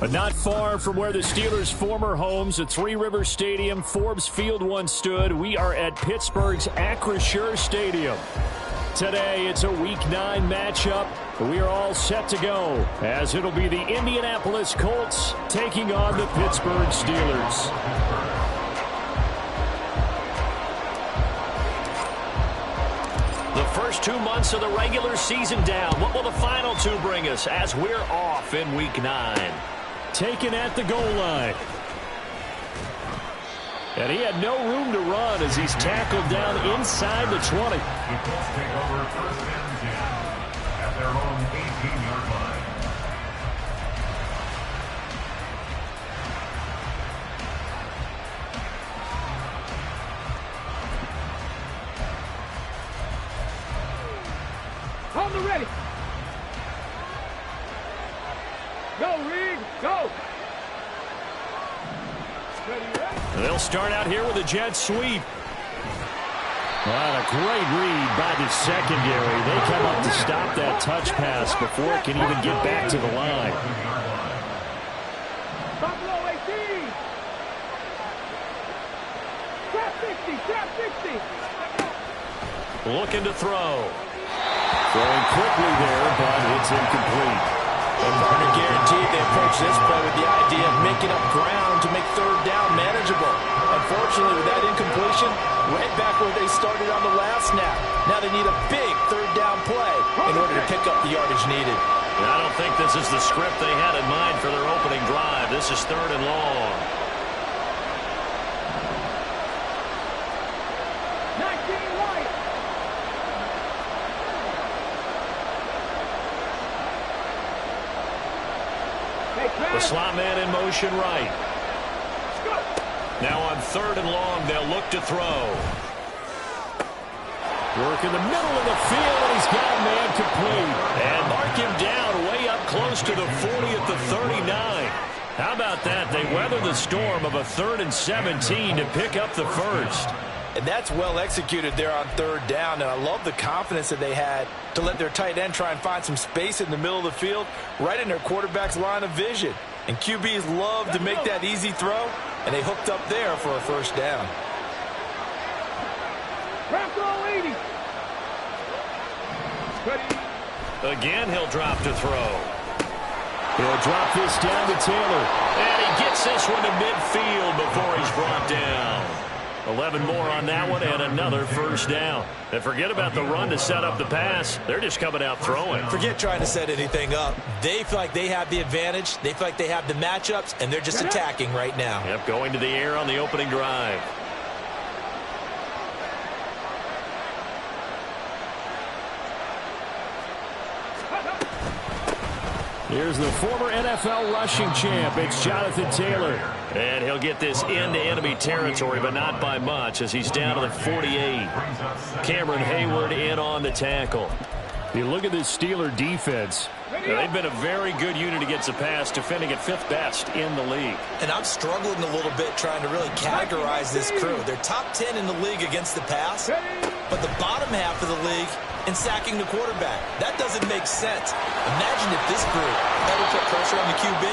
But not far from where the Steelers' former homes at Three Rivers Stadium, Forbes Field once stood, we are at Pittsburgh's Acrisure Stadium. Today, it's a Week 9 matchup. We are all set to go, as it'll be the Indianapolis Colts taking on the Pittsburgh Steelers. The first 2 months of the regular season down. What will the final 2 bring us as we're off in Week 9? Taken at the goal line. And he had no room to run as he's tackled down inside the 20. The Colts take over first and 10 at their own 18-yard line. On the ready. Go, Reed, go. They'll start out here with a jet sweep. Well, a great read by the secondary. They come up to stop that touch pass before it can even get back to the line. Buffalo 18. Trap 60, trap 60. Looking to throw. Throwing quickly there, but it's incomplete. And Partner guaranteed they approach this play with the idea of making up ground to make third down manageable. Unfortunately, with that incompletion, right back where they started on the last snap. Now they need a big third down play in order to pick up the yardage needed. And I don't think this is the script they had in mind for their opening drive. This is 3rd and long. The slot man in motion right. Now on 3rd and long, they'll look to throw. Work in the middle of the field, and he's got a man complete. And mark him down way up close to the 40 at the 39. How about that? They weather the storm of a 3rd and 17 to pick up the first. And that's well executed there on 3rd down, and I love the confidence that they had to let their tight end try and find some space in the middle of the field, right in their quarterback's line of vision. And QBs love to make that easy throw, and they hooked up there for a first down. Again, he'll drop to throw. He'll drop this down to Taylor. And he gets this one to midfield before he's brought down. 11 more on that one and another first down. And forget about the run to set up the pass. They're just coming out throwing. Forget trying to set anything up. They feel like they have the advantage. They feel like they have the matchups, and they're just attacking right now. Yep, going to the air on the opening drive. Here's the former NFL rushing champ. It's Jonathan Taylor. And he'll get this into enemy territory, but not by much, as he's down to the 48. Cameron Hayward in on the tackle. You look at this Steeler defense. They've been a very good unit against the pass, defending at 5th best in the league. And I'm struggling a little bit trying to really categorize this crew. They're top 10 in the league against the pass, but the bottom half of the league in sacking the quarterback. That doesn't make sense. Imagine if this group ever put pressure on the QB,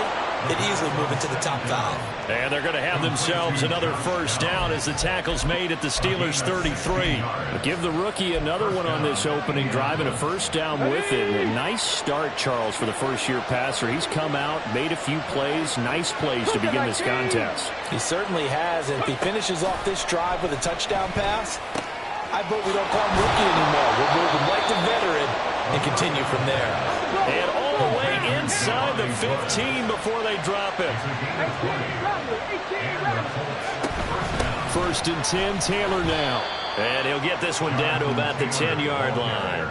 they'd easily move into the top 5. And they're going to have themselves another first down as the tackle's made at the Steelers' 33. But give the rookie another one on this opening drive and a first down with it. A nice start, Charles, for the first-year passer. He's come out, made a few plays, nice plays to begin this contest. He certainly has, and if he finishes off this drive with a touchdown pass, I vote we don't call him rookie anymore. We'll move him like the veteran and continue from there. And all the way inside the 15 before they drop it. 1st and 10, Taylor now. And he'll get this one down to about the 10-yard line.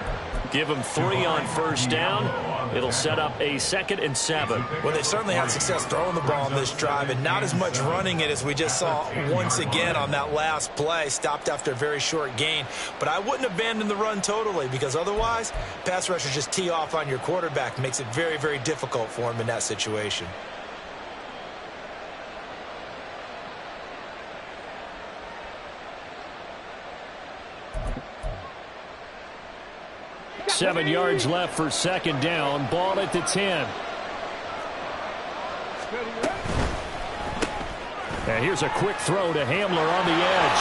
Give him 3 on first down. It'll set up a 2nd and 7. Well, they certainly had success throwing the ball on this drive and not as much running it as we just saw once again on that last play. Stopped after a very short gain. But I wouldn't abandon the run totally, because otherwise, pass rushers just tee off on your quarterback. Makes it very, very difficult for him in that situation. Seven yards left for 2nd down. Ball at the 10. And here's a quick throw to Hamler on the edge.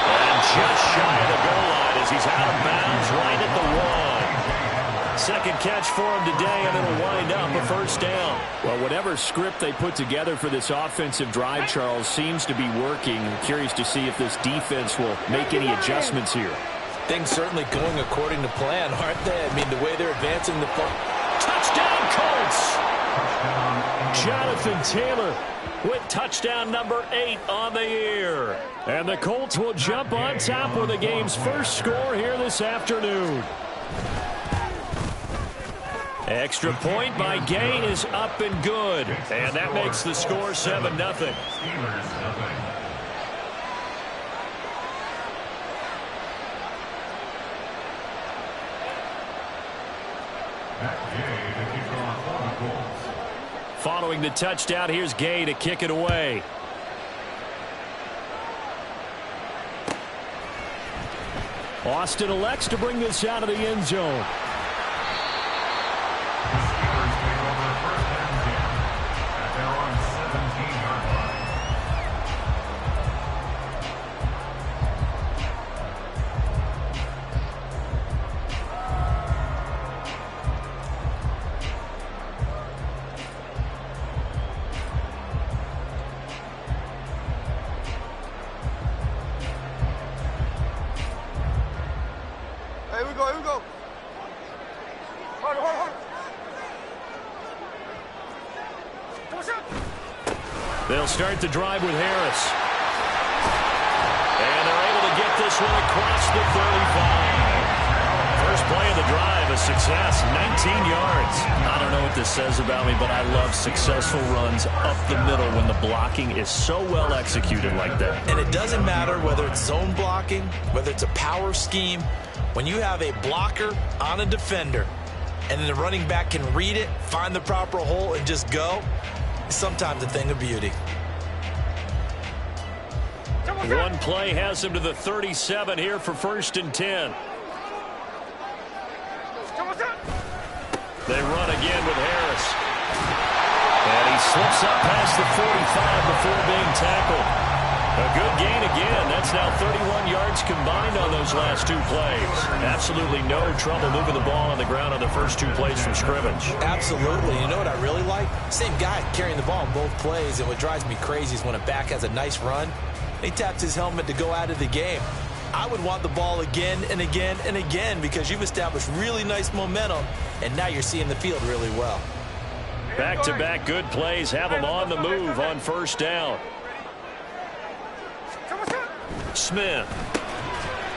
And just shy of the goal line as he's out of bounds right at the 1. Second catch for him today, and it'll wind up a first down. Well, whatever script they put together for this offensive drive, Charles, seems to be working. I'm curious to see if this defense will make any adjustments here. Things certainly going according to plan, aren't they? I mean, the way they're advancing the ball. Touchdown, Colts! Jonathan Taylor with touchdown number 8 on the year. And the Colts will jump on top with the game's first score here this afternoon. Extra point by Gay is up and good. And that makes the score 7-0. Following the touchdown, here's Gay to kick it away. Austin elects to bring this out of the end zone. Here we go. Hard. They'll start the drive with Harris. And they're able to get this one across the 35. First play of the drive, a success, 19 yards. I don't know what this says about me, but I love successful runs up the middle when the blocking is so well executed like that. And it doesn't matter whether it's zone blocking, whether it's a power scheme. When you have a blocker on a defender and then the running back can read it, find the proper hole, and just go, it's sometimes a thing of beauty. One play has him to the 37 here for 1st and 10. They run again with Harris. And he slips up past the 45 before being tackled. A good gain again. That's now 31 yards combined on those last 2 plays. Absolutely no trouble moving the ball on the ground on the first 2 plays from scrimmage. Absolutely. You know what I really like? Same guy carrying the ball in both plays. And what drives me crazy is when a back has a nice run, he taps his helmet to go out of the game. I would want the ball again and again and again because you've established really nice momentum, and now you're seeing the field really well. Back-to-back good plays have them on the move on first down. Smith.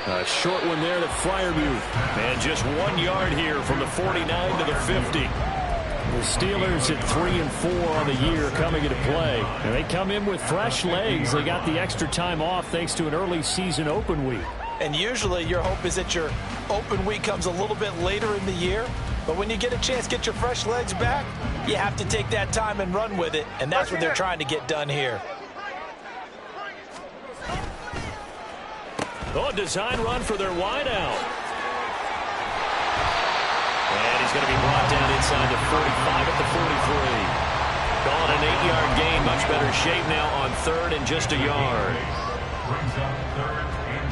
A short one there to Freiermuth. And just 1 yard here from the 49 to the 50. The Steelers at 3-4 on the year coming into play. And they come in with fresh legs. They got the extra time off thanks to an early season open week. And usually your hope is that your open week comes a little bit later in the year. But when you get a chance to get your fresh legs back, you have to take that time and run with it. And that's what they're trying to get done here. Oh, design run for their wideout. And he's going to be brought down inside the 45 at the 43. Calling an 8-yard gain. Much better shape now on 3rd and just a yard. Brings up 3rd and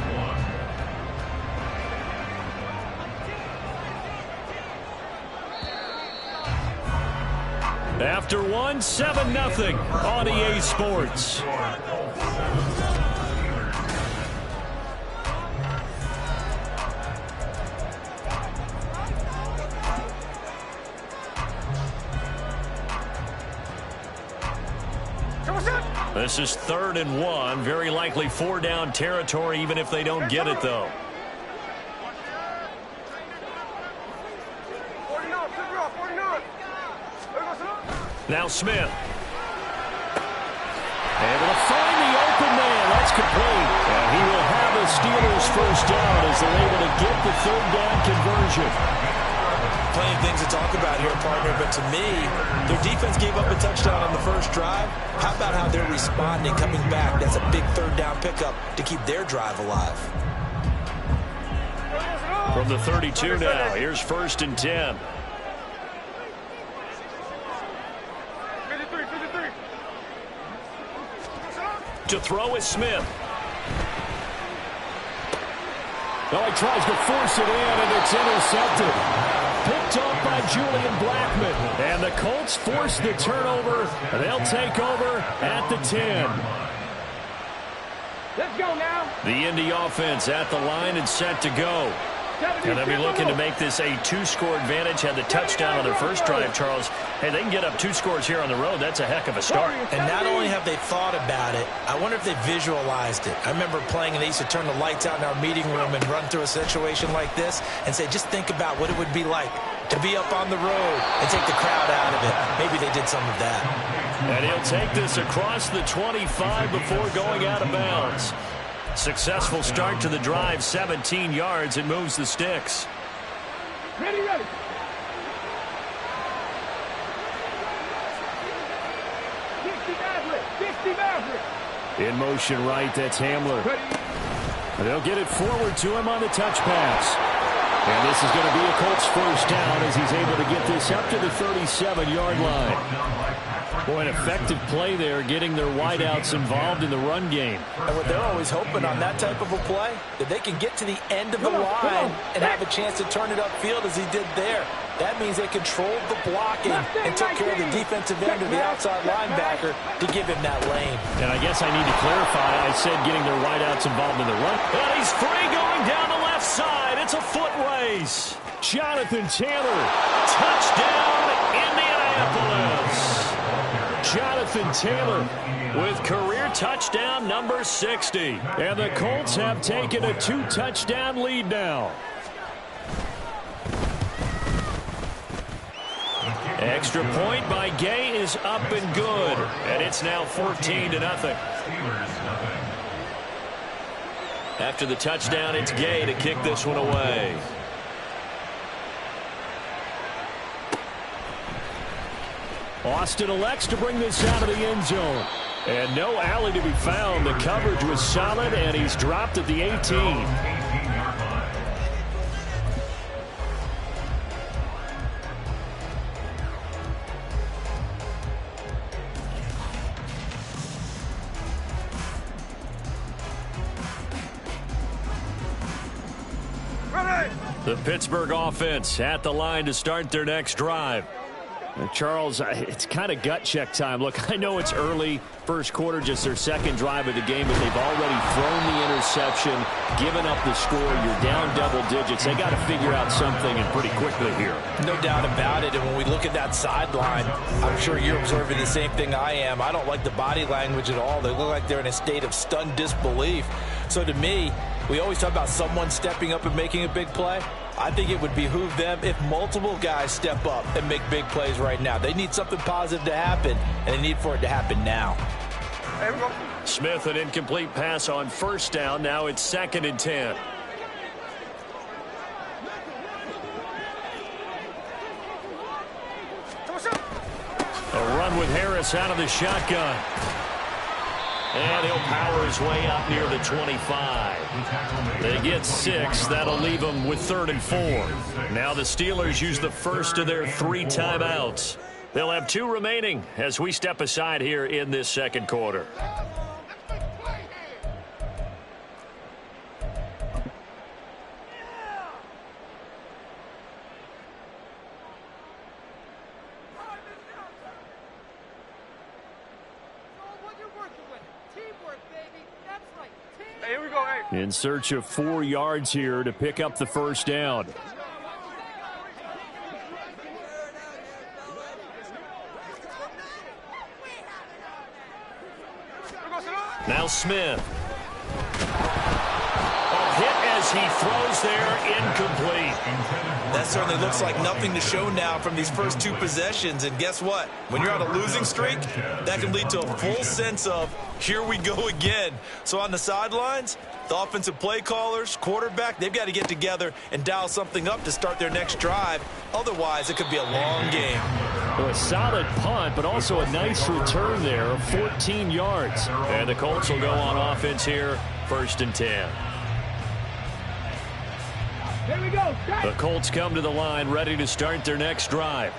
1. After 7-0 on EA Sports. This is 3rd and 1. Very likely 4-down territory, even if they don't get it, though. Now Smith. Able to find the open man. That's complete. And he will have the Steelers first down as they're able to get the 3rd down conversion. Plenty of things to talk about here, partner, but to me, their defense gave up a touchdown on the first drive. How about how they're responding, coming back? That's a big 3rd down pickup to keep their drive alive. From the 32 now, here's 1st and 10. 53. To throw is Smith. Oh, he tries to force it in, and it's intercepted. Picked off by Julian Blackman. And the Colts force the turnover. They'll take over at the 10. Let's go now. The Indy offense at the line and set to go. And they'll be looking to make this a two-score advantage. Had the touchdown on their first drive, Charles. Hey, they can get up 2 scores here on the road. That's a heck of a start. And not only have they thought about it, I wonder if they visualized it. I remember playing and they used to turn the lights out in our meeting room and run through a situation like this and say, just think about what it would be like to be up on the road and take the crowd out of it. Maybe they did some of that. And he'll take this across the 25 before going out of bounds. Successful start to the drive, 17 yards, and moves the sticks. Ready, ready. In motion right, that's Hamler. They'll get it forward to him on the touch pass. And this is going to be a Colts first down as he's able to get this up to the 37-yard line. Boy, an effective play there, getting their wideouts involved in the run game. And what they're always hoping on that type of a play, that they can get to the end of the line and have a chance to turn it upfield as he did there. That means they controlled the blocking and took care of the defensive end or the outside linebacker to give him that lane. And I guess I need to clarify, I said getting their wideouts involved in the run. And he's free going down the left side. It's a foot race. Jonathan Taylor. Touchdown, Indianapolis. Jonathan Taylor with career touchdown number 60. And the Colts have taken a 2-touchdown lead now. Extra point by Gay is up and good. And it's now 14-0. After the touchdown, it's Gay to kick this one away. Austin elects to bring this out of the end zone. And no alley to be found. The coverage was solid, and he's dropped at the 18. The Pittsburgh offense at the line to start their next drive. Charles, it's kind of gut check time. Look, I know it's early, first quarter, just their second drive of the game, but they've already thrown the interception, given up the score. You're down double digits. They got to figure out something, and pretty quickly here. No doubt about it. And when we look at that sideline, I'm sure you're observing the same thing I am. I don't like the body language at all. They look like they're in a state of stunned disbelief. So to me, we always talk about someone stepping up and making a big play. I think it would behoove them if multiple guys step up and make big plays right now. They need something positive to happen, and they need for it to happen now. Smith, an incomplete pass on first down. Now it's 2nd and 10. A run with Harris out of the shotgun. And he'll power his way up near the 25. They get 6. That'll leave them with 3rd and 4. Now the Steelers use the first of their 3 timeouts. They'll have 2 remaining as we step aside here in this second quarter. In search of 4 yards here to pick up the first down. Now Smith. A hit as he throws there, incomplete. That certainly looks like nothing to show now from these first 2 possessions. And guess what? When you're on a losing streak, that can lead to a full sense of, here we go again. So on the sidelines, the offensive play callers, quarterback, they've got to get together and dial something up to start their next drive. Otherwise, it could be a long game. Well, a solid punt, but also a nice return there of 14 yards. And the Colts will go on offense here, 1st and 10. Here we go. The Colts come to the line ready to start their next drive.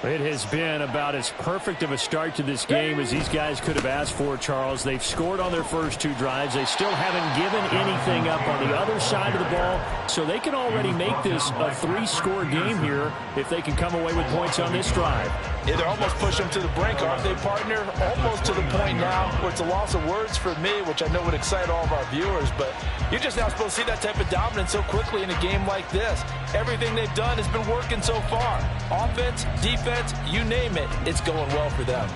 It has been about as perfect of a start to this game as these guys could have asked for, Charles. They've scored on their first 2 drives. They still haven't given anything up on the other side of the ball, so they can already make this a 3-score game here if they can come away with points on this drive. Yeah, they're almost pushing them to the brink, aren't they, partner? Almost to the point now where it's a loss of words for me, which I know would excite all of our viewers, but you're just now supposed to see that type of dominance so quickly in a game like this. Everything they've done has been working so far. Offense, defense, you name it, it's going well for them.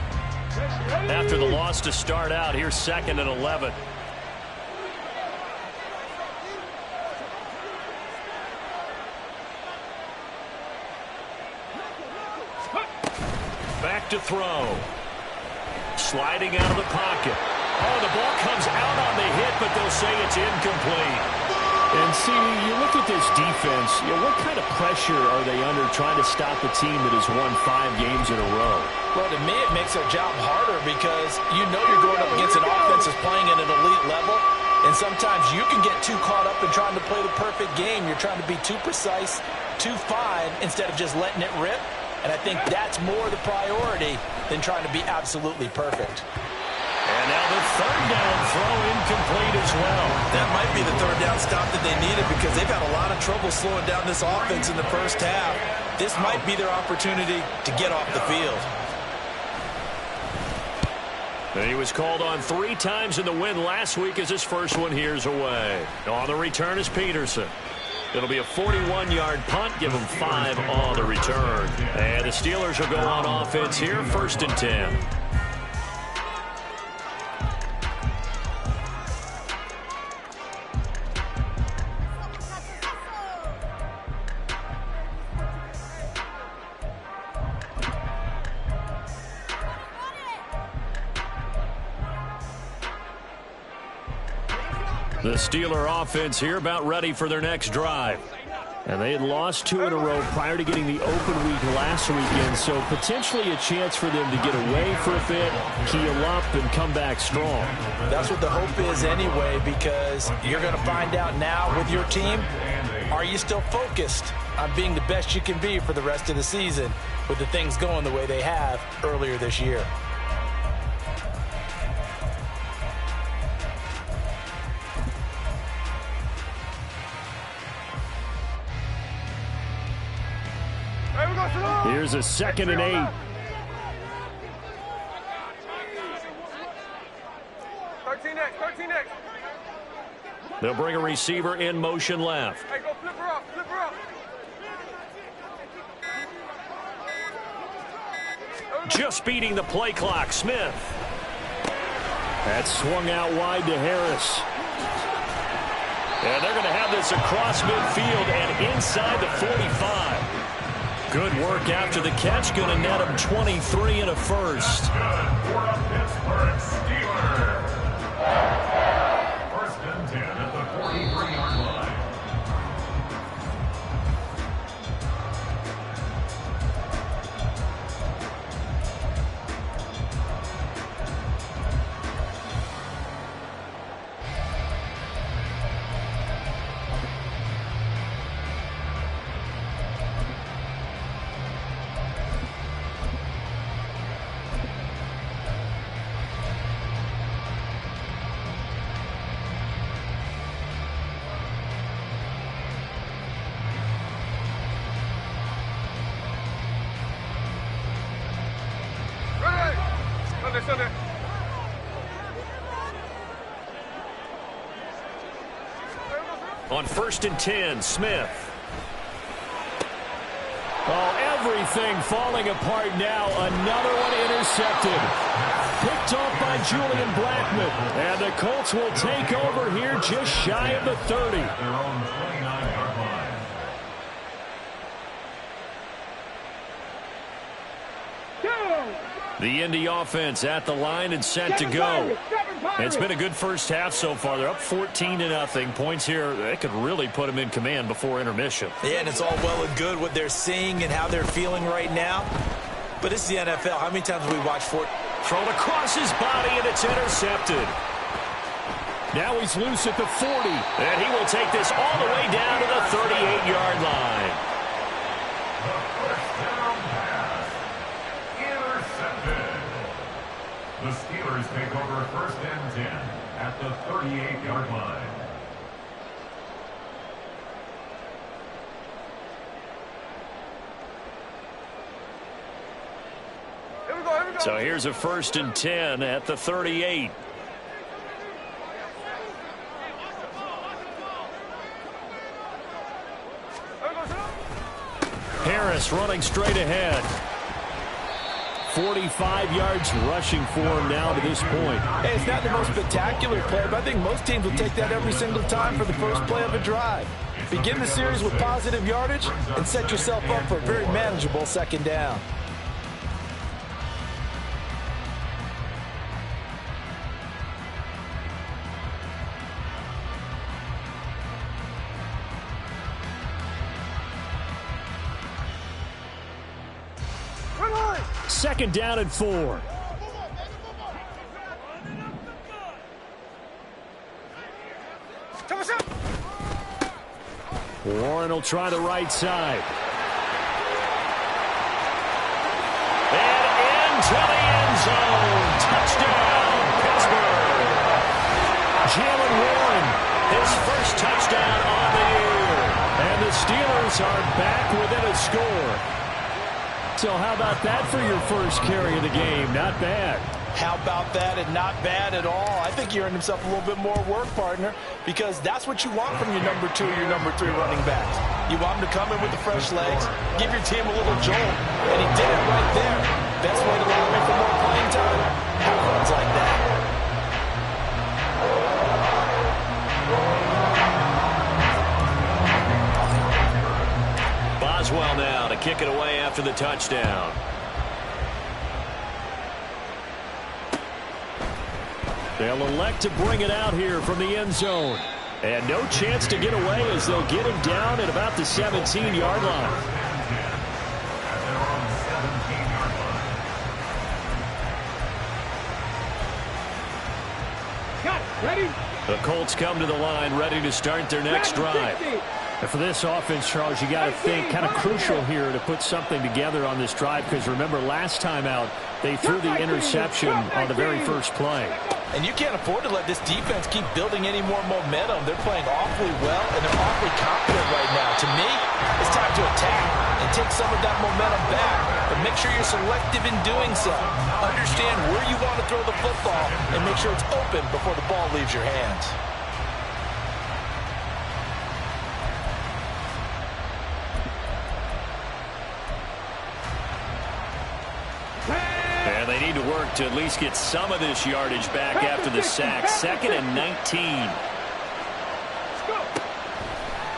After the loss to start out, here's 2nd and 11. Back to throw. Sliding out of the pocket. Oh, the ball comes out on the hit, but they'll say it's incomplete. And see, you look at this defense, what kind of pressure are they under trying to stop a team that has won 5 games in a row? Well, to me, it makes their job harder because you know you're going up against an offense that's playing at an elite level, and sometimes you can get too caught up in trying to play the perfect game. You're trying to be too precise, too fine, instead of just letting it rip. And I think that's more the priority than trying to be absolutely perfect. And now the 3rd down throw incomplete as well. That might be the 3rd down stop that they needed because they've had a lot of trouble slowing down this offense in the first half. This might be their opportunity to get off the field. And he was called on 3 times in the win last week as his first one here's away. On the return is Peterson. It'll be a 41-yard punt. Give him 5 on the return. And the Steelers will go on offense here, 1st and 10. The Steeler offense here about ready for their next drive. And they had lost 2 in a row prior to getting the open week last weekend, so potentially a chance for them to get away for a bit, heal up, and come back strong. That's what the hope is anyway, because you're going to find out now with your team, are you still focused on being the best you can be for the rest of the season with the things going the way they have earlier this year? Here's a 2nd and 8. 13 next. They'll bring a receiver in motion left. Hey, go flip her up. Just beating the play clock, Smith. That swung out wide to Harris. And they're going to have this across midfield and inside the 45. Good work after the catch. Going to net him 23 and a first. For a Pittsburgh Steelers. 1st and 10 at the 43-yard line. Sunday. On 1st and 10, Smith. Oh, everything falling apart now. Another one intercepted. Picked off by Julian Blackman. And the Colts will take over here just shy of the 30. Their own 29-yard line. The Indy offense at the line and set to go. It's been a good first half so far. They're up 14-0. Points here, they could really put them in command before intermission. Yeah, and it's all well and good what they're seeing and how they're feeling right now. But it's the NFL. How many times have we watched Fort? Thrown across his body, and it's intercepted. Now he's loose at the 40. And he will take this all the way down to the 38-yard line. The Steelers take over 1st and 10 at the 38-yard line. So here's a 1st and 10 at the 38. Harris running straight ahead. 45 yards rushing for him now to this point. Hey, it's not the most spectacular play, but I think most teams will take that every single time for the first play of a drive. Begin the series with positive yardage and set yourself up for a very manageable 2nd down. Second down and 4. Warren will try the right side. And into the end zone. Touchdown, Pittsburgh. Jalen Warren, his first touchdown on the year. And the Steelers are back within a score. So how about that for your first carry of the game? Not bad. How about that, and not bad at all. I think he earned himself a little bit more work, partner, because that's what you want from your number 2, your number 3 running backs. You want him to come in with the fresh legs, give your team a little jolt, and he did it right there. Best way to allow him for more playing time? Have runs like that. Boswell now to kick it away after the touchdown. They'll elect to bring it out here from the end zone. And no chance to get away as they'll get him down at about the 17-yard line. Ready? The Colts come to the line ready to start their next drive. And for this offense, Charles, you got to think kind of crucial here to put something together on this drive, because remember last time out they threw the interception on the very first play. And you can't afford to let this defense keep building any more momentum. They're playing awfully well, and they're awfully confident right now. To me, it's time to attack and take some of that momentum back, but make sure you're selective in doing so. Understand where you want to throw the football and make sure it's open before the ball leaves your hands. And they need to work to at least get some of this yardage back after the sack. 2nd and 19.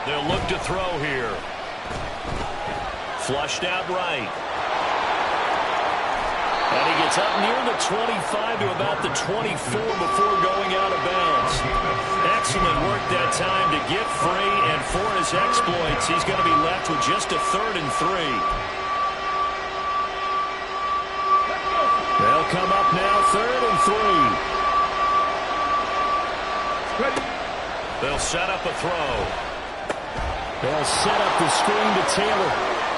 They'll look to throw here. Flushed out right. And he gets up near the 25 to about the 24 before going out of bounds. Excellent work that time to get free, and for his exploits, he's going to be left with just a 3rd and 3. They'll come up now 3rd and 3. They'll set up a throw. They'll set up the screen to Taylor.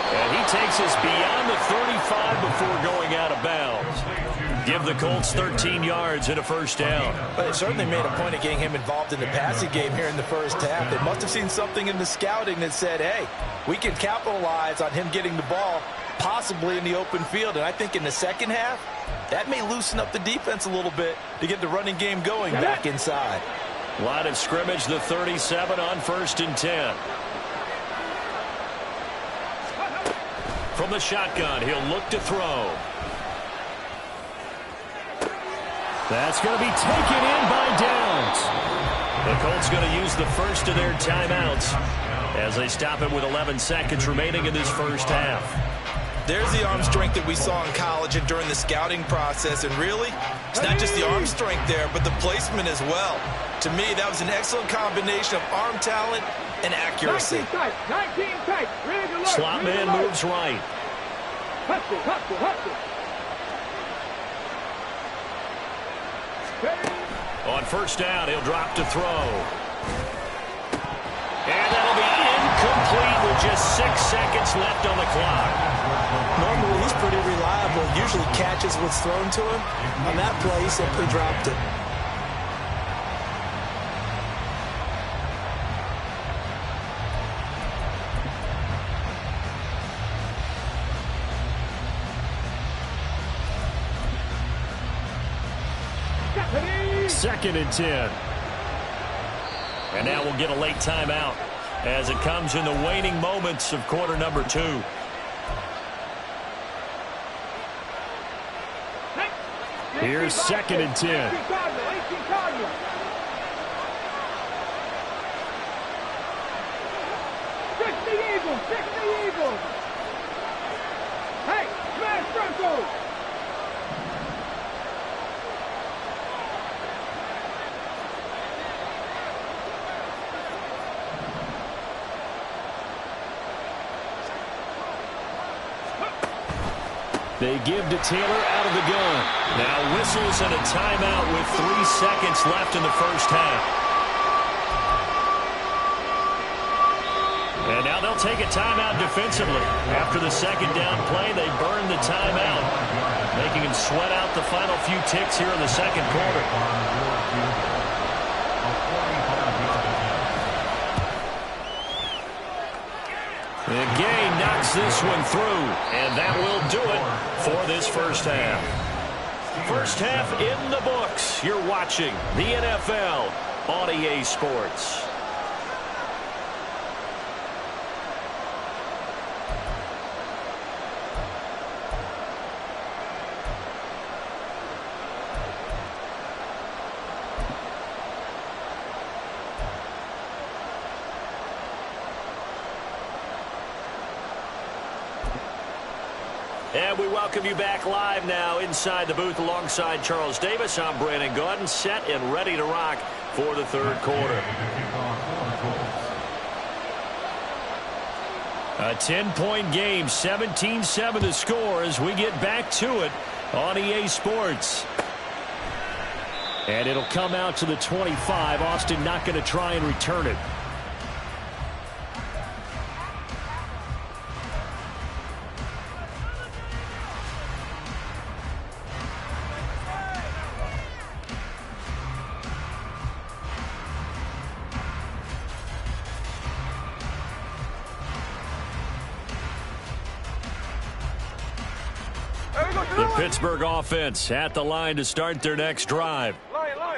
And he takes us beyond the 35 before going out of bounds. Give the Colts 13 yards and a first down. But they certainly made a point of getting him involved in the passing game here in the first half. They must have seen something in the scouting that said, hey, we can capitalize on him getting the ball possibly in the open field. And I think in the second half, that may loosen up the defense a little bit to get the running game going back inside. Line of scrimmage, the 37 on 1st and 10. From the shotgun, he'll look to throw. That's going to be taken in by Downs. The Colts going to use the first of their timeouts as they stop it with 11 seconds remaining in this first half. There's the arm strength that we saw in college and during the scouting process. And really, it's not just the arm strength there, but the placement as well. To me, that was an excellent combination of arm talent and accuracy. 19 tight. Really good look. Slot man moves right. Hustle. On first down, he'll drop to throw. And that'll be incomplete with with just 6 seconds left on the clock. Normally, he's pretty reliable. Usually catches what's thrown to him. On that play, he simply dropped it. Second and 10. And now we'll get a late timeout as it comes in the waning moments of quarter number 2. Here's second and 10. Fix the Eagles. Hey, smash Broncos. They give to Taylor out of the gun. Now whistles and a timeout with 3 seconds left in the first half. And now they'll take a timeout defensively. After the second down play, they burn the timeout, making him sweat out the final few ticks here in the second quarter. The gain knocks this one through, and that will do it for this first half. First half in the books. You're watching the NFL on EA Sports. And we welcome you back live now inside the booth alongside Charles Davis. I'm Brandon Gaudin, set and ready to rock for the third quarter. A 10-point game, 17-7 to score as we get back to it on EA Sports. And it'll come out to the 25. Austin not going to try and return it. The Pittsburgh offense at the line to start their next drive.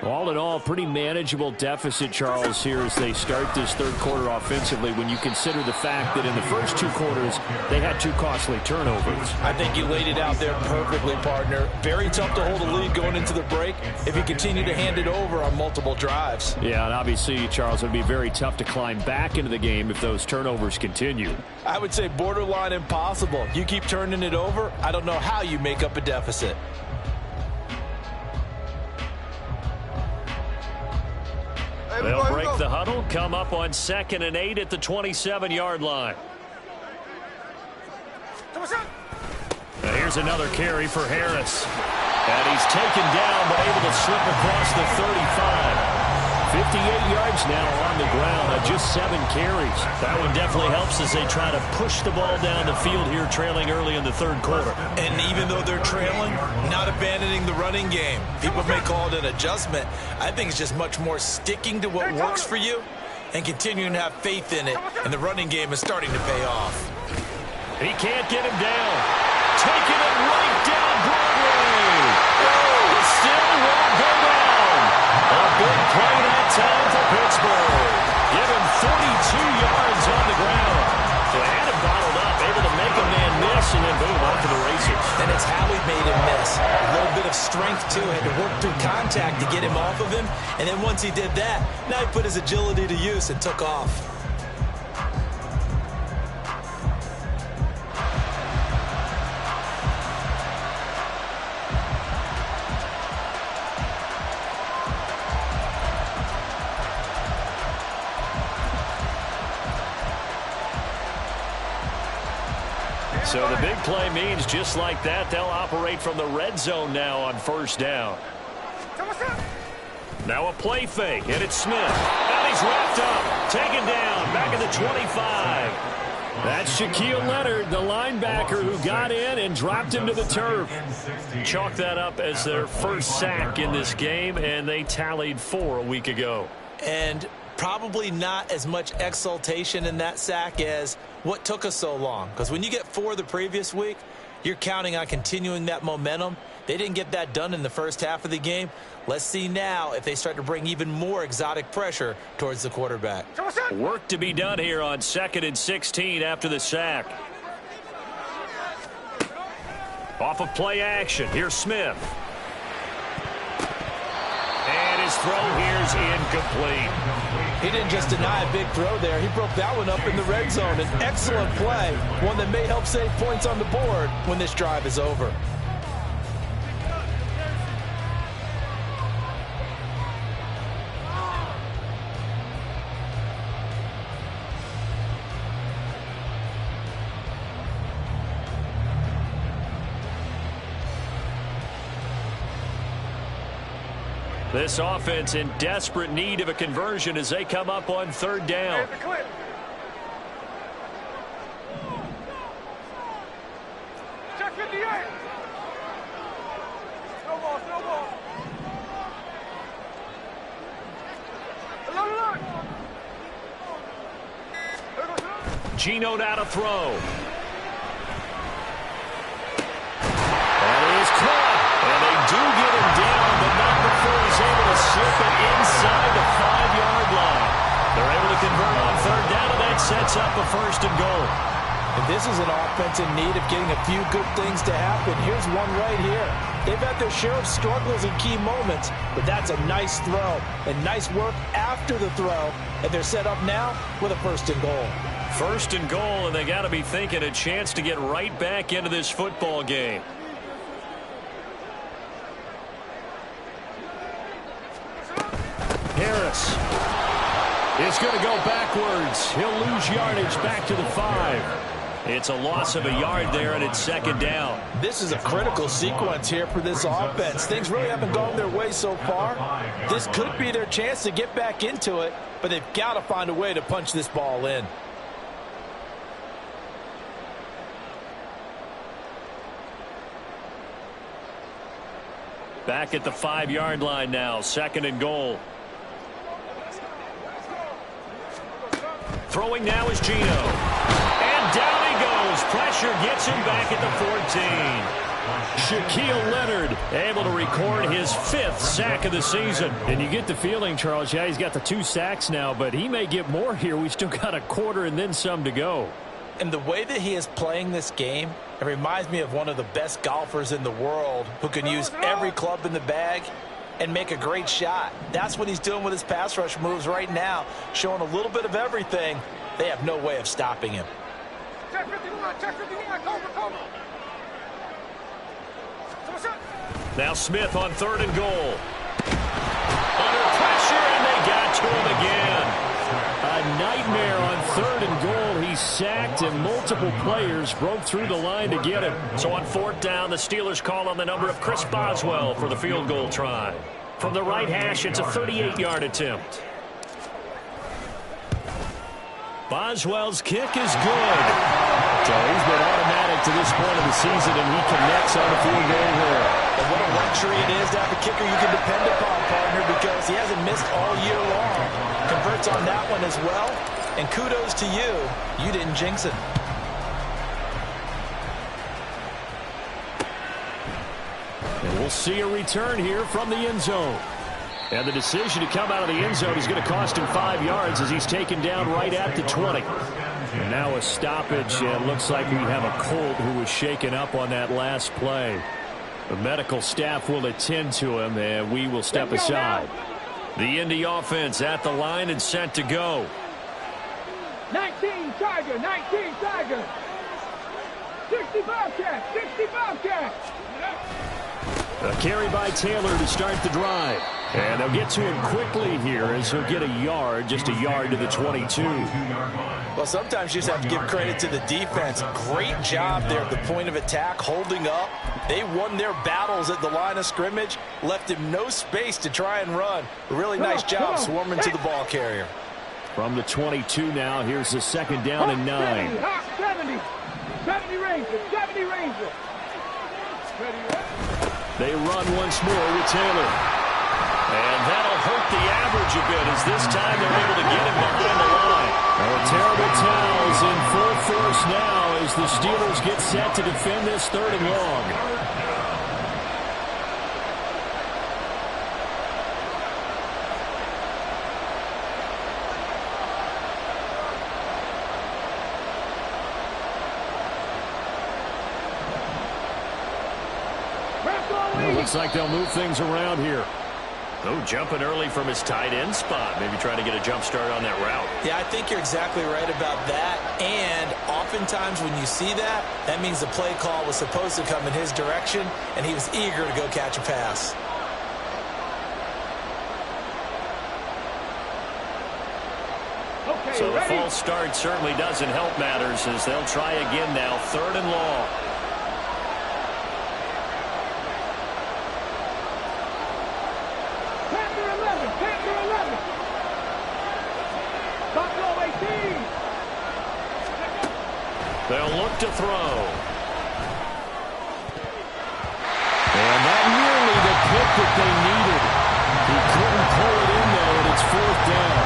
All in all, pretty manageable deficit, Charles, here as they start this third quarter offensively when you consider the fact that in the first 2 quarters, they had 2 costly turnovers. I think you laid it out there perfectly, partner. Very tough to hold a lead going into the break if you continue to hand it over on multiple drives. Yeah, and obviously, Charles, it would be very tough to climb back into the game if those turnovers continue. I would say borderline impossible. You keep turning it over, I don't know how you make up a deficit. They'll break the huddle, come up on 2nd and 8 at the 27-yard line. Now here's another carry for Harris. And he's taken down, but able to slip across the 35. 58 yards now on the ground on just 7 carries. That one definitely helps as they try to push the ball down the field here, trailing early in the third quarter. And even though they're trailing, not abandoning the running game. People may call it an adjustment. I think it's just much more sticking to what works for you and continuing to have faith in it. And the running game is starting to pay off. He can't get him down. Taking it right down Broadway. Oh, it still won't go down. A big play that time for Pittsburgh. Give him 42 yards on the ground. So they had him bottled up, able to make a man miss, and then boom, off to the races. And it's how he made him miss. A little bit of strength, too. Had to work through contact to get him off of him. And then once he did that, now he put his agility to use and took off. So the big play means just like that, they'll operate from the red zone now on first down. Now a play fake, and it's Smith. And he's wrapped up, taken down, back at the 25. That's Shaquille Leonard, the linebacker who got in and dropped him to the turf. Chalk that up as their first sack in this game, and they tallied 4 a week ago. And probably not as much exultation in that sack as what took us so long. Because when you get 4 the previous week, you're counting on continuing that momentum. They didn't get that done in the first half of the game. Let's see now if they start to bring even more exotic pressure towards the quarterback. Work to be done here on 2nd and 16 after the sack. Off of play action, here's Smith. And his throw here's incomplete. He didn't just deny a big throw there. He broke that one up in the red zone. An excellent play, one that may help save points on the board when this drive is over. This offense in desperate need of a conversion as they come up on 3rd down. Check 58. No ball, no ball. Geno now to throw. That is caught. And they do get him down, but not before he's able to slip it inside the 5-yard line. They're able to convert on 3rd down, and that sets up a 1st and goal. And this is an offense in need of getting a few good things to happen. Here's one right here. They've had their share of struggles in key moments, but that's a nice throw and nice work after the throw. And they're set up now with a 1st and goal. 1st and goal, and they got to be thinking a chance to get right back into this football game. Harris is going to go backwards. He'll lose yardage back to the 5. It's a loss of a yard there, and it's 2nd down. This is a critical sequence here for this offense. Things really haven't gone their way so far. This could be their chance to get back into it, but they've got to find a way to punch this ball in. Back at the 5-yard line now, 2nd and goal. Throwing now is Geno. And down he goes. Pressure gets him back at the 14. Shaquille Leonard able to record his 5th sack of the season. And you get the feeling, Charles, yeah, he's got the 2 sacks now, but he may get more here. We still got a quarter and then some to go. And the way that he is playing this game, it reminds me of one of the best golfers in the world who can use every club in the bag and make a great shot. That's what he's doing with his pass rush moves right now, showing a little bit of everything. They have no way of stopping him. Check 51, check 51, cover. Now Smith on 3rd and goal. Under pressure, and they got to him again. A nightmare on 3rd and goal. He sacked, and multiple players broke through the line to get him. So on 4th down, the Steelers call on the number of Chris Boswell for the field goal try. From the right hash, it's a 38-yard attempt. Boswell's kick is good. So he's been automatic to this point of the season, and he connects on the field goal here. And what a luxury it is to have a kicker you can depend upon, partner, because he hasn't missed all year long. Converts on that one as well. And kudos to you. You didn't jinx it. And we'll see a return here from the end zone. And the decision to come out of the end zone is going to cost him 5 yards as he's taken down right at the 20. And now a stoppage, and looks like we have a Colt who was shaken up on that last play. The medical staff will attend to him, and we will step aside. The Indy offense at the line and set to go. 19 Tiger, 19 Tiger. 65 catch, 65 catch. A carry by Taylor to start the drive. And they'll get to him quickly here as he'll get a yard, just a yard to the 22. Well, sometimes you just have to give credit to the defense. Great job there at the point of attack, holding up. They won their battles at the line of scrimmage, left him no space to try and run. A really nice job swarming to the ball carrier. From the 22 now, here's the 2nd down and 9. 70. 70 Rangers. 70 Rangers. They run once more with Taylor. And that'll hurt the average a bit as this time they're able to get him behind the line. Terrible towels in full force now as the Steelers get set to defend this 3rd and long. Well, looks like they'll move things around here. Oh, jumping early from his tight end spot. Maybe trying to get a jump start on that route. Yeah, I think you're exactly right about that. And oftentimes when you see that, that means the play call was supposed to come in his direction, and he was eager to go catch a pass. Okay, So the ready? false start certainly doesn't help matters as they'll try again now. 3rd and long. Panther 11. Panther 11. Buffalo 18. They'll look to throw. And that nearly the pick that they needed. He couldn't pull it in, though, and it's 4th down.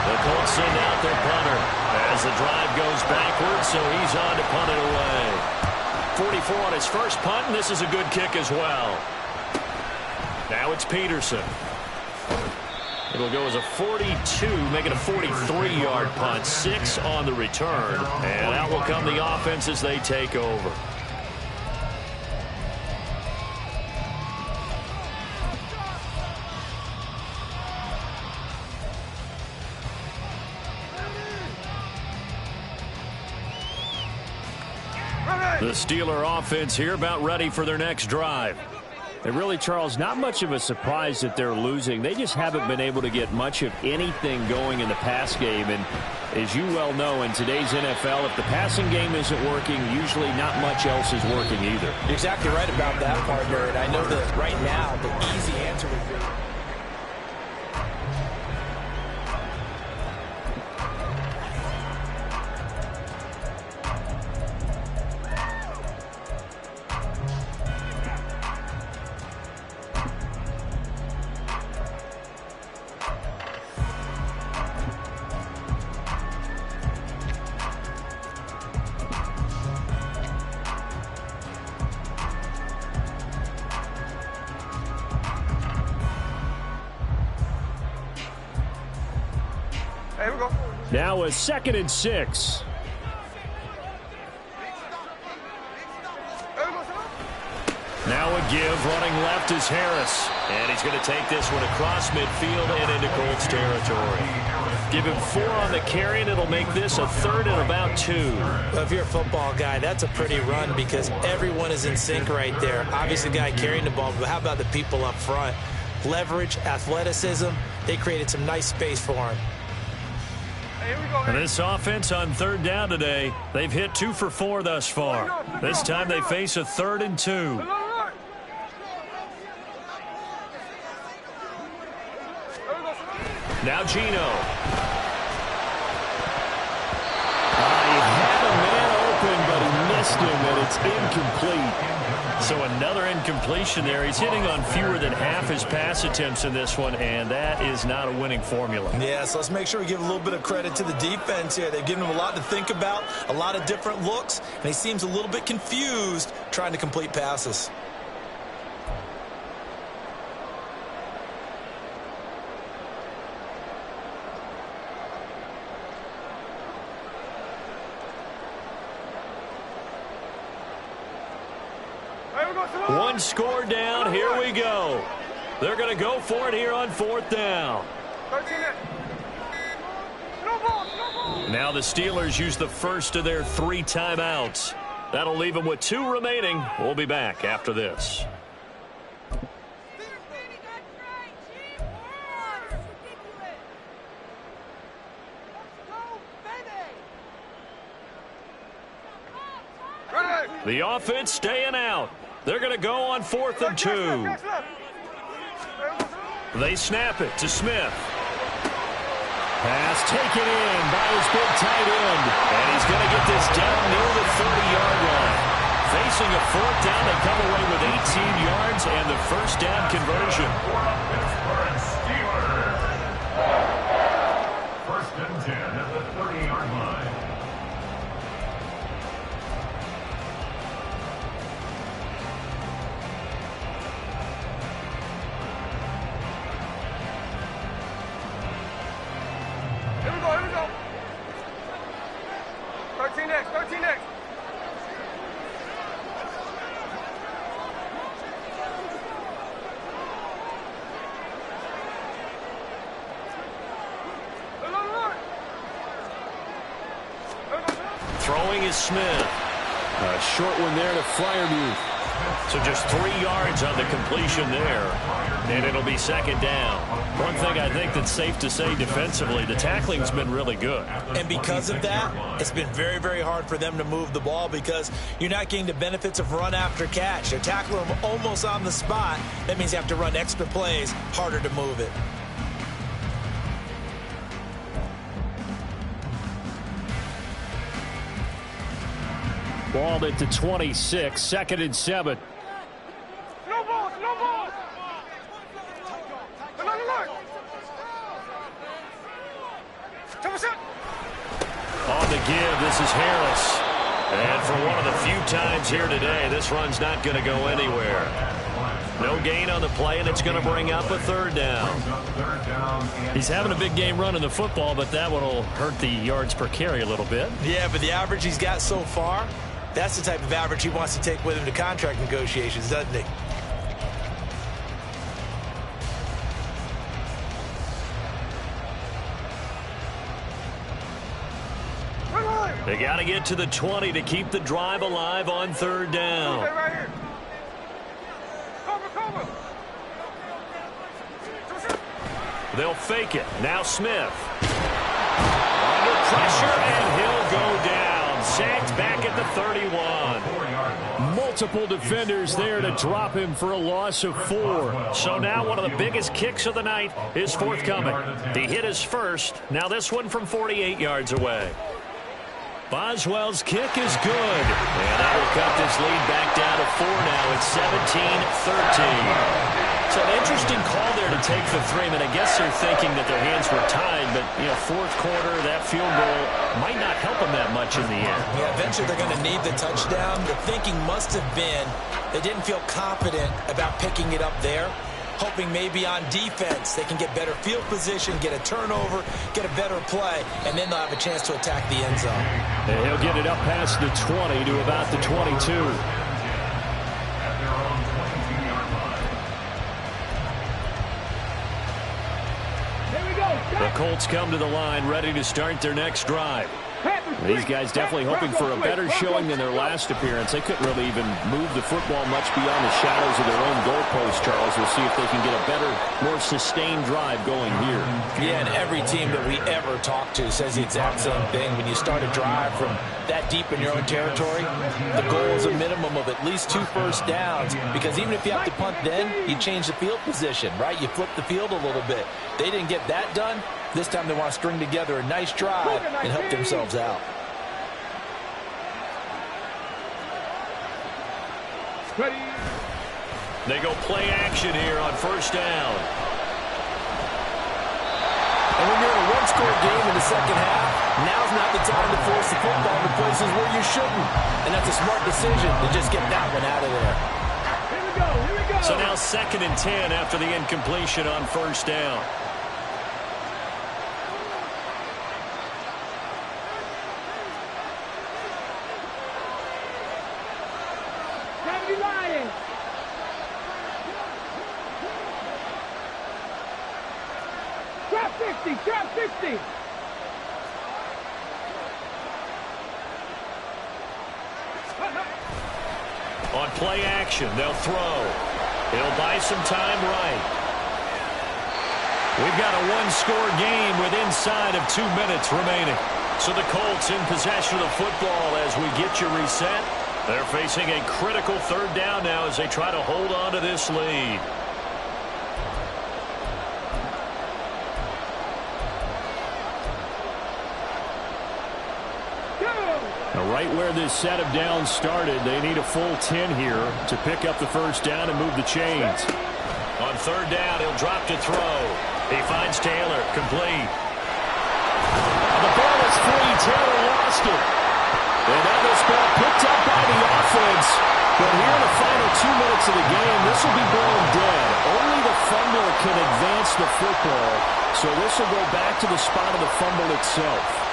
The Colts send out their punter as the drive goes backwards, so he's on to punt it away. 44 on his first punt, and this is a good kick as well. Now it's Peterson. It'll go as a 42, make it a 43-yard punt. 6 on the return, and out will come the offense as they take over. The Steeler offense here about ready for their next drive. And really, Charles, not much of a surprise that they're losing. They just haven't been able to get much of anything going in the pass game. And as you well know, in today's NFL, if the passing game isn't working, usually not much else is working either. You're exactly right about that, partner. And I know that right now the easy answer would be... Now a 2nd and 6. Now a give, running left is Harris. And he's going to take this one across midfield and into Colts territory. Give him 4 on the carry, and it'll make this a 3rd and about 2. Well, if you're a football guy, that's a pretty run because everyone is in sync right there. Obviously, the guy carrying the ball, but how about the people up front? Leverage, athleticism, they created some nice space for him. And this offense on 3rd down today, they've hit 2 for 4 thus far. This time they face a 3rd and 2. Now Gino. He had a man open, but he missed him, and it's incomplete. So another incompletion there. He's hitting on fewer than half his pass attempts in this one, and that is not a winning formula. Yeah, so let's make sure we give a little bit of credit to the defense here. They've given him a lot to think about, a lot of different looks, and he seems a little bit confused trying to complete passes. One score down. Here we go. They're going to go for it here on 4th down. Now the Steelers use the first of their 3 timeouts. That'll leave them with 2 remaining. We'll be back after this. The offense staying out. They're going to go on 4th and 2. They snap it to Smith. Pass taken in by his big tight end. And he's going to get this down near the 30-yard line. Facing a fourth down, they come away with 18 yards and the first down conversion. Pittsburgh Steelers. First and 10 at the 30-yard line. Here we go. 13 next. Throwing is Smith. A short one there to Freiermuth. So just 3 yards on the completion there. And it'll be second down. One thing I think that's safe to say defensively, the tackling's been really good. And because of that, it's been very, very hard for them to move the ball because you're not getting the benefits of run after catch. They're tackling them almost on the spot. That means you have to run extra plays, harder to move it. Ball at the 26, 2nd and 7. No balls. On the give, this is Harris. And for one of the few times here today, this run's not going to go anywhere. No gain on the play, and it's going to bring up a third down. He's having a big game running the football, but that one will hurt the yards per carry a little bit. Yeah, but the average he's got so far, that's the type of average he wants to take with him to contract negotiations, doesn't he? They got to get to the 20 to keep the drive alive on third down. Stay right here. Cover. They'll fake it. Now Smith. Under pressure, and he'll go down. Sacked back at the 31. Multiple defenders there to drop him for a loss of 4. So now one of the biggest kicks of the night is forthcoming. The hit is first. Now this one from 48 yards away. Boswell's kick is good. And that will cut this lead back down to 4 now. It's 17-13. So an interesting call there to take the 3. I mean, I guess they're thinking that their hands were tied, but, you know, fourth quarter, that field goal might not help them that much in the end. Yeah, eventually they're going to need the touchdown. The thinking must have been they didn't feel confident about picking it up there, hoping maybe on defense they can get better field position, get a turnover, get a better play, and then they'll have a chance to attack the end zone. And he'll get it up past the 20 to about the 22. The Colts come to the line ready to start their next drive. These guys definitely hoping for a better showing than their last appearance. They couldn't really even move the football much beyond the shadows of their own goalpost, Charles. We'll see if they can get a better, more sustained drive going here. Yeah, and every team that we ever talk to says the exact same thing. When you start a drive from that deep in your own territory, the goal is a minimum of at least 2 first downs, because even if you have to punt then, you change the field position, right? You flip the field a little bit. They didn't get that done. This time they want to string together a nice drive and help themselves out. Ready. They go play action here on first down. And when you're in a one-score game in the second half, now's not the time to force the football to places where you shouldn't. And that's a smart decision to just get that one out of there. Here we go. So now 2nd and 10 after the incompletion on first down. Drop 60. On play action, they'll throw. He'll buy some time right. We've got a one-score game with inside of 2 minutes remaining. So the Colts in possession of the football as we get you reset. They're facing a critical third down now as they try to hold on to this lead. Right where this set of downs started, they need a full 10 here to pick up the first down and move the chains. On third down, he'll drop to throw. He finds Taylor, complete. The ball is free. Taylor lost it. And that was ball picked up by the offense. But here in the final 2 minutes of the game, this will be blown dead. Only the fumbler can advance the football. So this will go back to the spot of the fumble itself.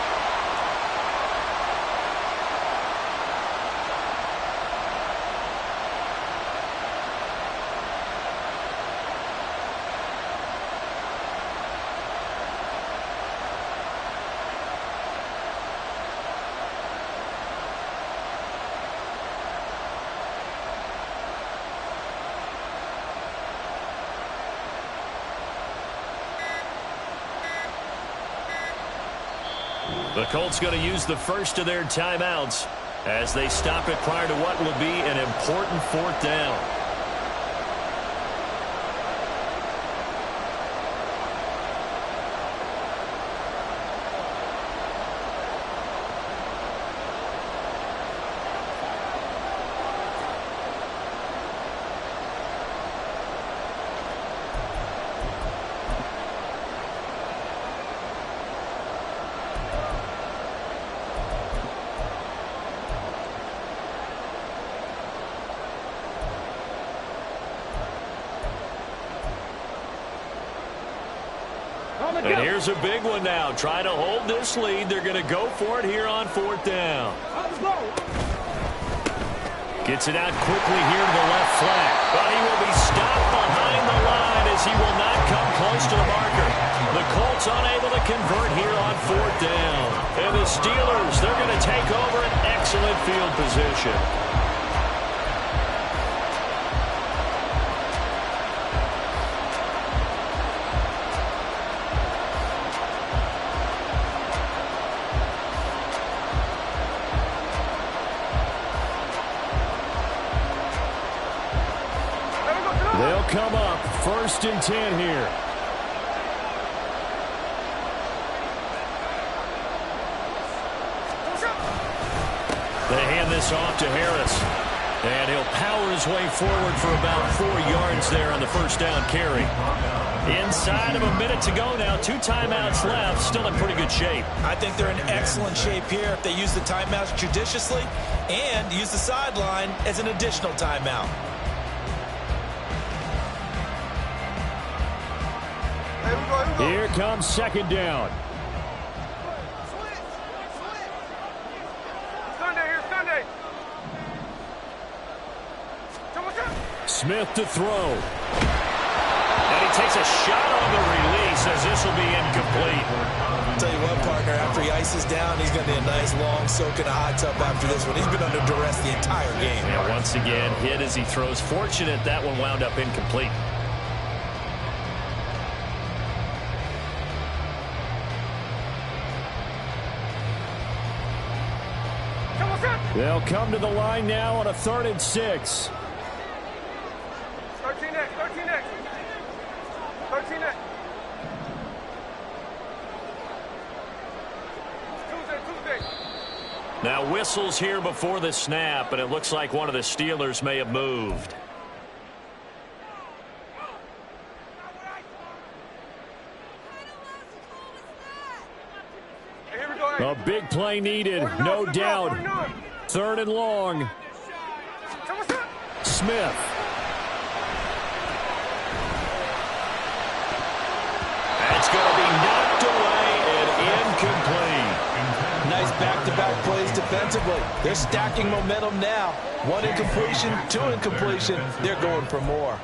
The Colts going to use the first of their timeouts as they stop it prior to what will be an important fourth down. And here's a big one now. Trying to hold this lead. They're going to go for it here on fourth down. Gets it out quickly here to the left flank. But he will be stopped behind the line as he will not come close to the marker. The Colts unable to convert here on fourth down. And the Steelers, they're going to take over an excellent field position. They'll come up 1st and 10 here. They hand this off to Harris. And he'll power his way forward for about 4 yards there on the first down carry. Inside of a minute to go now. 2 timeouts left. Still in pretty good shape. I think they're in excellent shape here if they use the timeouts judiciously and use the sideline as an additional timeout. Here comes 2nd down. Smith to throw. And he takes a shot on the release as this will be incomplete. I'll tell you what, partner, after he ices down, he's going to be a nice long soak in a hot tub after this one. He's been under duress the entire game. And once again, hit as he throws. Fortunate that one wound up incomplete. They'll come to the line now on a 3rd and 6. 13X. Tuesday. Now whistles here before the snap, and it looks like one of the Steelers may have moved. A big play needed, no doubt. 3rd and long. Smith. That's going to be knocked away and incomplete. Nice back-to-back plays defensively. They're stacking momentum now. 1 incompletion, 2 incompletion. They're going for more.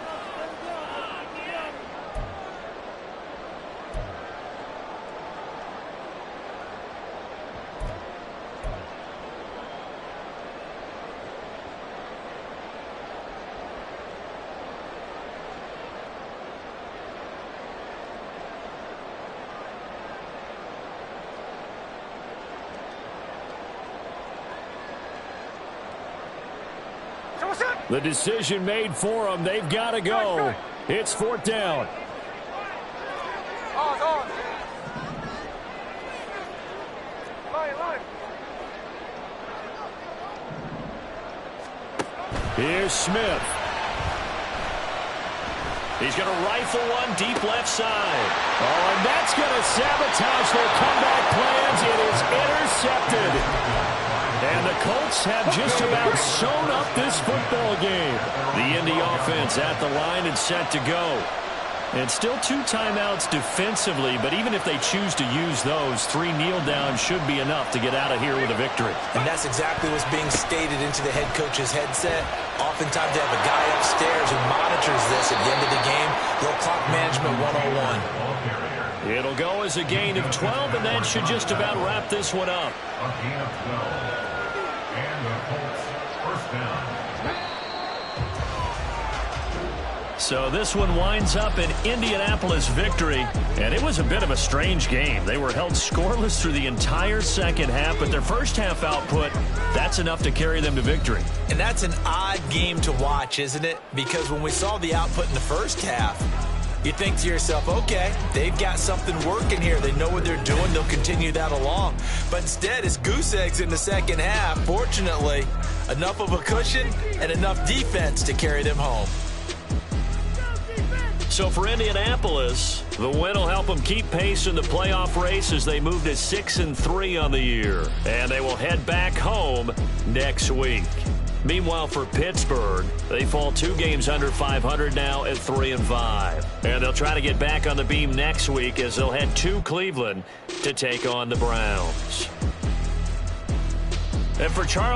The decision made for them. They've got to go. It's 4th down. Line. Here's Smith. He's going to rifle one deep left side. Oh, and that's going to sabotage their comeback plans. It is intercepted. And the Colts have just about sewn up this football game. The Indy offense at the line and set to go. And still 2 timeouts defensively, but even if they choose to use those, 3 kneel downs should be enough to get out of here with a victory. And that's exactly what's being stated into the head coach's headset. Oftentimes they have a guy upstairs who monitors this at the end of the game. Little clock management 101. It'll go as a gain of 12, and that should just about wrap this one up. A gain of 12. And the Colts first down. So this one winds up an Indianapolis victory, and it was a bit of a strange game. They were held scoreless through the entire second half, but their first half output, that's enough to carry them to victory. And that's an odd game to watch, isn't it? Because when we saw the output in the first half, you think to yourself, okay, they've got something working here. They know what they're doing. They'll continue that along. But instead, it's goose eggs in the second half. Fortunately, enough of a cushion and enough defense to carry them home. So for Indianapolis, the win will help them keep pace in the playoff race as they move to 6-3 on the year. And they will head back home next week. Meanwhile, for Pittsburgh, they fall 2 games under 500 now at 3-5. And they'll try to get back on the beam next week as they'll head to Cleveland to take on the Browns. And for Charles